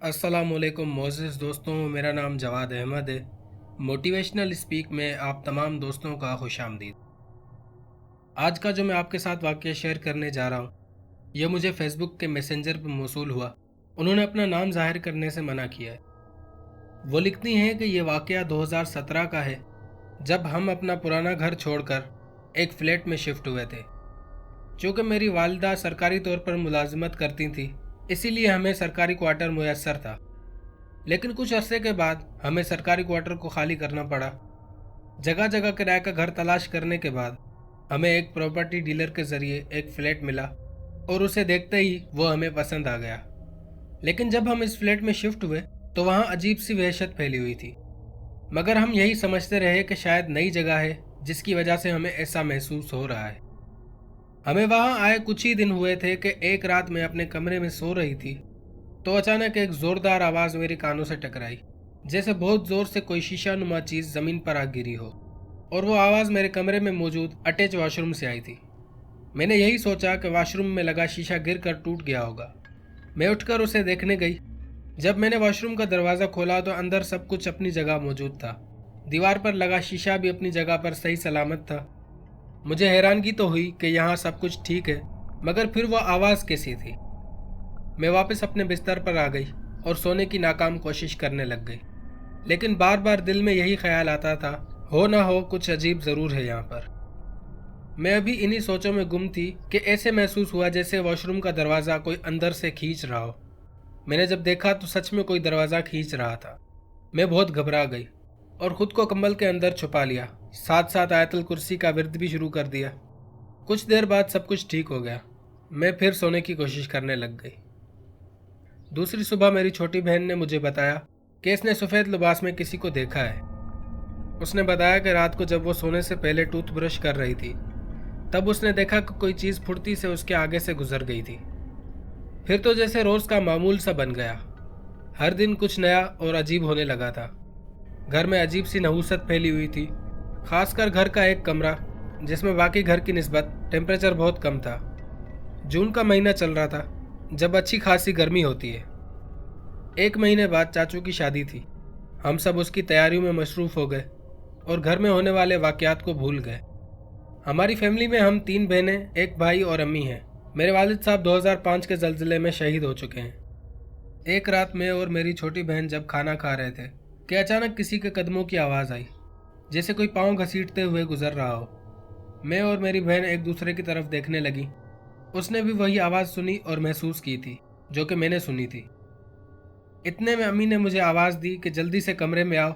अस्सलामुअलैकुम मोअज़्ज़िज़ दोस्तों, मेरा नाम जवाद अहमद है। मोटिवेशनल स्पीक में आप तमाम दोस्तों का खुश आमदीद। आज का जो मैं आपके साथ वाक़या शेयर करने जा रहा हूँ, यह मुझे फ़ेसबुक के मैसेंजर पर मौसूल हुआ। उन्होंने अपना नाम ज़ाहिर करने से मना किया है। वो लिखती हैं कि यह वाक़या 2017 का है, जब हम अपना पुराना घर छोड़कर एक फ़्लैट में शिफ्ट हुए थे। चूँकि मेरी वालिदा सरकारी तौर पर मुलाजिमत करती थी, इसीलिए हमें सरकारी क्वार्टर मुयस्सर था। लेकिन कुछ अरसे के बाद हमें सरकारी क्वार्टर को खाली करना पड़ा। जगह जगह किराए का घर तलाश करने के बाद हमें एक प्रॉपर्टी डीलर के ज़रिए एक फ़्लैट मिला और उसे देखते ही वो हमें पसंद आ गया। लेकिन जब हम इस फ्लैट में शिफ्ट हुए तो वहाँ अजीब सी वहशत फैली हुई थी, मगर हम यही समझते रहे कि शायद नई जगह है जिसकी वजह से हमें ऐसा महसूस हो रहा है। हमें वहाँ आए कुछ ही दिन हुए थे कि एक रात मैं अपने कमरे में सो रही थी तो अचानक एक ज़ोरदार आवाज़ मेरे कानों से टकराई, जैसे बहुत ज़ोर से कोई शीशा नुमा चीज़ ज़मीन पर आ गिरी हो। और वो आवाज़ मेरे कमरे में मौजूद अटैच वॉशरूम से आई थी। मैंने यही सोचा कि वॉशरूम में लगा शीशा गिर कर टूट गया होगा। मैं उठकर उसे देखने गई। जब मैंने वॉशरूम का दरवाज़ा खोला तो अंदर सब कुछ अपनी जगह मौजूद था। दीवार पर लगा शीशा भी अपनी जगह पर सही सलामत था। मुझे हैरानगी तो हुई कि यहाँ सब कुछ ठीक है, मगर फिर वो आवाज़ कैसी थी। मैं वापस अपने बिस्तर पर आ गई और सोने की नाकाम कोशिश करने लग गई, लेकिन बार बार दिल में यही ख्याल आता था, हो ना हो कुछ अजीब ज़रूर है यहाँ पर। मैं अभी इन्हीं सोचों में गुम थी कि ऐसे महसूस हुआ जैसे वॉशरूम का दरवाज़ा कोई अंदर से खींच रहा हो। मैंने जब देखा तो सच में कोई दरवाज़ा खींच रहा था। मैं बहुत घबरा गई और ख़ुद को कंबल के अंदर छुपा लिया, साथ साथ आयतुल कुर्सी का विर्द भी शुरू कर दिया। कुछ देर बाद सब कुछ ठीक हो गया। मैं फिर सोने की कोशिश करने लग गई। दूसरी सुबह मेरी छोटी बहन ने मुझे बताया कि इसने सफ़ेद लिबास में किसी को देखा है। उसने बताया कि रात को जब वो सोने से पहले टूथब्रश कर रही थी, तब उसने देखा कि कोई चीज़ फुर्ती से उसके आगे से गुजर गई थी। फिर तो जैसे रोज़ का मामूल सा बन गया। हर दिन कुछ नया और अजीब होने लगा था। घर में अजीब सी नहूसत फैली हुई थी, खासकर घर का एक कमरा जिसमें बाकी घर की निस्बत टेम्परेचर बहुत कम था। जून का महीना चल रहा था, जब अच्छी खासी गर्मी होती है। एक महीने बाद चाचू की शादी थी। हम सब उसकी तैयारियों में मशरूफ़ हो गए और घर में होने वाले वाक़यात को भूल गए। हमारी फैमिली में हम 3 बहनें, एक भाई और अम्मी हैं। मेरे वालिद साहब 2005 के ज़लज़ले में शहीद हो चुके हैं। एक रात मैं और मेरी छोटी बहन जब खाना खा रहे थे कि अचानक किसी के कदमों की आवाज़ आई, जैसे कोई पाँव घसीटते हुए गुजर रहा हो। मैं और मेरी बहन एक दूसरे की तरफ देखने लगी। उसने भी वही आवाज़ सुनी और महसूस की थी जो कि मैंने सुनी थी। इतने में अम्मी ने मुझे आवाज़ दी कि जल्दी से कमरे में आओ,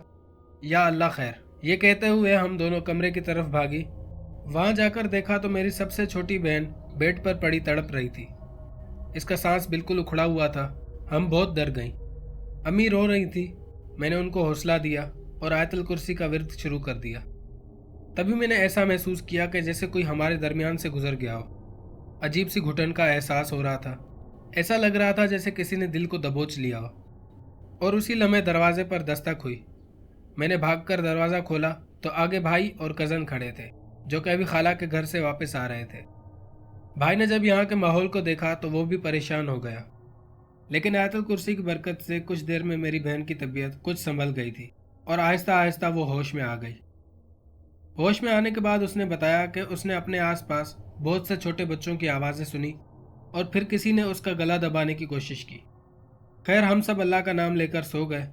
या अल्लाह खैर। ये कहते हुए हम दोनों कमरे की तरफ भागी। वहाँ जाकर देखा तो मेरी सबसे छोटी बहन बेड पर पड़ी तड़प रही थी। इसका सांस बिल्कुल उखड़ा हुआ था। हम बहुत डर गईं। अम्मी रो रही थी। मैंने उनको हौसला दिया और आयतुल कुर्सी का विर्द शुरू कर दिया। तभी मैंने ऐसा महसूस किया कि जैसे कोई हमारे दरमियान से गुजर गया हो। अजीब सी घुटन का एहसास हो रहा था। ऐसा लग रहा था जैसे किसी ने दिल को दबोच लिया हो। और उसी लम्हे दरवाजे पर दस्तक हुई। मैंने भागकर दरवाज़ा खोला तो आगे भाई और कज़न खड़े थे, जो कि अभी खाला के घर से वापस आ रहे थे। भाई ने जब यहाँ के माहौल को देखा तो वो भी परेशान हो गया, लेकिन आयतुल कुर्सी की बरकत से कुछ देर में मेरी बहन की तबीयत कुछ संभल गई थी और आहिस्ता आहिस्ता वो होश में आ गई। होश में आने के बाद उसने बताया कि उसने अपने आसपास बहुत से छोटे बच्चों की आवाज़ें सुनी और फिर किसी ने उसका गला दबाने की कोशिश की। खैर, हम सब अल्लाह का नाम लेकर सो गए।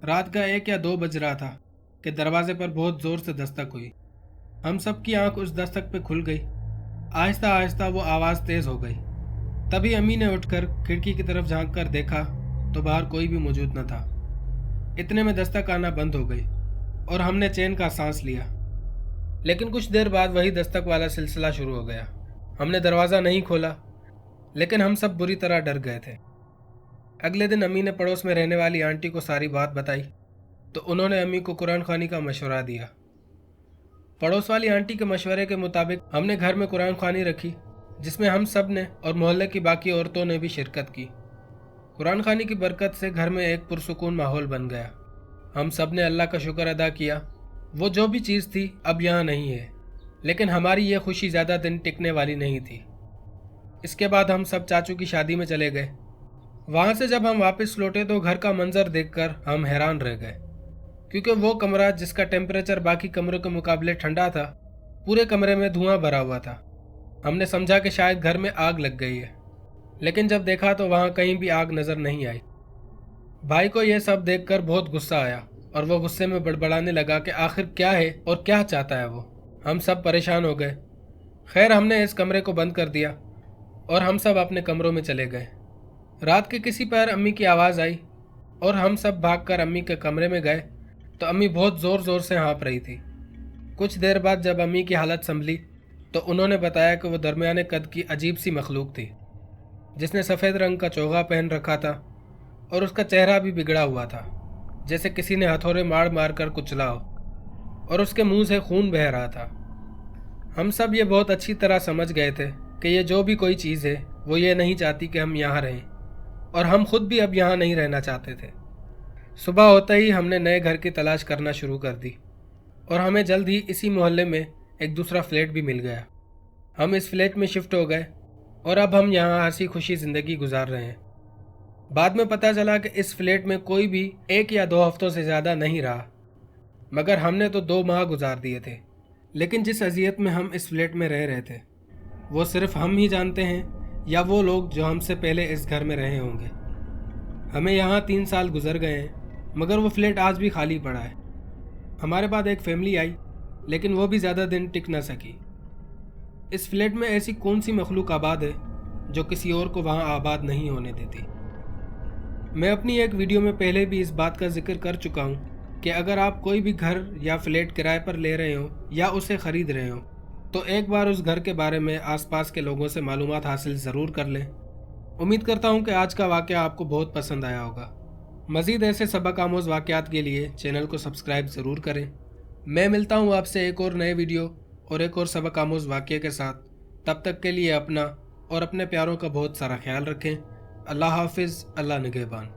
रात का 1 या 2 बज रहा था कि दरवाजे पर बहुत ज़ोर से दस्तक हुई। हम सब की आंख उस दस्तक पे खुल गई। आहिस्ता आहिस्ता वो आवाज़ तेज़ हो गई। तभी अम्मी ने उठकर खिड़की की तरफ झांक कर देखा तो बाहर कोई भी मौजूद न था। इतने में दस्तक आना बंद हो गई और हमने चैन का सांस लिया। लेकिन कुछ देर बाद वही दस्तक वाला सिलसिला शुरू हो गया। हमने दरवाज़ा नहीं खोला, लेकिन हम सब बुरी तरह डर गए थे। अगले दिन अम्मी ने पड़ोस में रहने वाली आंटी को सारी बात बताई तो उन्होंने अम्मी को कुरान खानी का मशवरा दिया। पड़ोस वाली आंटी के मशवरे के मुताबिक हमने घर में कुरान खानी रखी, जिसमें हम सब ने और मोहल्ले की बाकी औरतों ने भी शिरकत की। कुरान खानी की बरकत से घर में एक पुरसुकून माहौल बन गया। हम सब ने अल्लाह का शुक्र अदा किया। वो जो भी चीज़ थी अब यहाँ नहीं है, लेकिन हमारी ये खुशी ज़्यादा दिन टिकने वाली नहीं थी। इसके बाद हम सब चाचू की शादी में चले गए। वहाँ से जब हम वापस लौटे तो घर का मंजर देखकर हम हैरान रह गए, क्योंकि वो कमरा जिसका टेम्परेचर बाकी कमरों के मुकाबले ठंडा था, पूरे कमरे में धुआं भरा हुआ था। हमने समझा कि शायद घर में आग लग गई है, लेकिन जब देखा तो वहाँ कहीं भी आग नज़र नहीं आई। भाई को यह सब देखकर बहुत गुस्सा आया और वो गुस्से में बड़बड़ाने लगा कि आखिर क्या है और क्या चाहता है वो। हम सब परेशान हो गए। खैर, हमने इस कमरे को बंद कर दिया और हम सब अपने कमरों में चले गए। रात के किसी पर अम्मी की आवाज़ आई और हम सब भागकर अम्मी के कमरे में गए तो अम्मी बहुत ज़ोर ज़ोर से हाँफ रही थी। कुछ देर बाद जब अम्मी की हालत संभली तो उन्होंने बताया कि वो दरमियाने कद की अजीब सी मखलूक थी, जिसने सफ़ेद रंग का चोगा पहन रखा था और उसका चेहरा भी बिगड़ा हुआ था, जैसे किसी ने हथौड़े मार मार कर कुचला हो, और उसके मुंह से खून बह रहा था। हम सब ये बहुत अच्छी तरह समझ गए थे कि ये जो भी कोई चीज़ है वो ये नहीं चाहती कि हम यहाँ रहें, और हम खुद भी अब यहाँ नहीं रहना चाहते थे। सुबह होते ही हमने नए घर की तलाश करना शुरू कर दी और हमें जल्द ही इसी मोहल्ले में एक दूसरा फ्लैट भी मिल गया। हम इस फ्लैट में शिफ्ट हो गए और अब हम यहाँ हंसी खुशी ज़िंदगी गुजार रहे हैं। बाद में पता चला कि इस फ्लैट में कोई भी 1 या 2 हफ्तों से ज़्यादा नहीं रहा, मगर हमने तो 2 माह गुजार दिए थे। लेकिन जिस अजियत में हम इस फ्लैट में रह रहे थे वो सिर्फ हम ही जानते हैं या वो लोग जो हमसे पहले इस घर में रहे होंगे। हमें यहाँ 3 साल गुजर गए हैं, मगर वो फ्लैट आज भी खाली पड़ा है। हमारे बाद एक फैमिली आई, लेकिन वो भी ज़्यादा दिन टिक ना सकी। इस फ्लैट में ऐसी कौन सी मखलूक आबाद है जो किसी और को वहाँ आबाद नहीं होने देती। मैं अपनी एक वीडियो में पहले भी इस बात का जिक्र कर चुका हूँ कि अगर आप कोई भी घर या फ्लैट किराए पर ले रहे हो या उसे ख़रीद रहे हो तो एक बार उस घर के बारे में आसपास के लोगों से मालूमात हासिल ज़रूर कर लें। उम्मीद करता हूँ कि आज का वाक़या आपको बहुत पसंद आया होगा। मज़ीद ऐसे सबक आमोज़ वाक़यात के लिए चैनल को सब्सक्राइब ज़रूर करें। मैं मिलता हूँ आपसे एक और नए वीडियो और एक और सबक आमोज़ वाक़ये के साथ। तब तक के लिए अपना और अपने प्यारों का बहुत सारा ख्याल रखें। अल्लाह हाफिज़। अल्लाह निगहबान।